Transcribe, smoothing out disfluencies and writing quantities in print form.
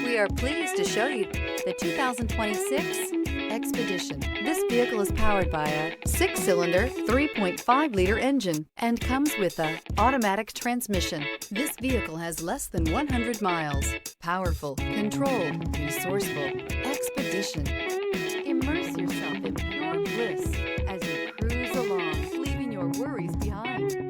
We are pleased to show you the 2026 Expedition. This vehicle is powered by a 6-cylinder, 3.5-liter engine and comes with an automatic transmission. This vehicle has less than 100 miles. Powerful, controlled, resourceful. Expedition. Immerse yourself in pure bliss as you cruise along, leaving your worries behind.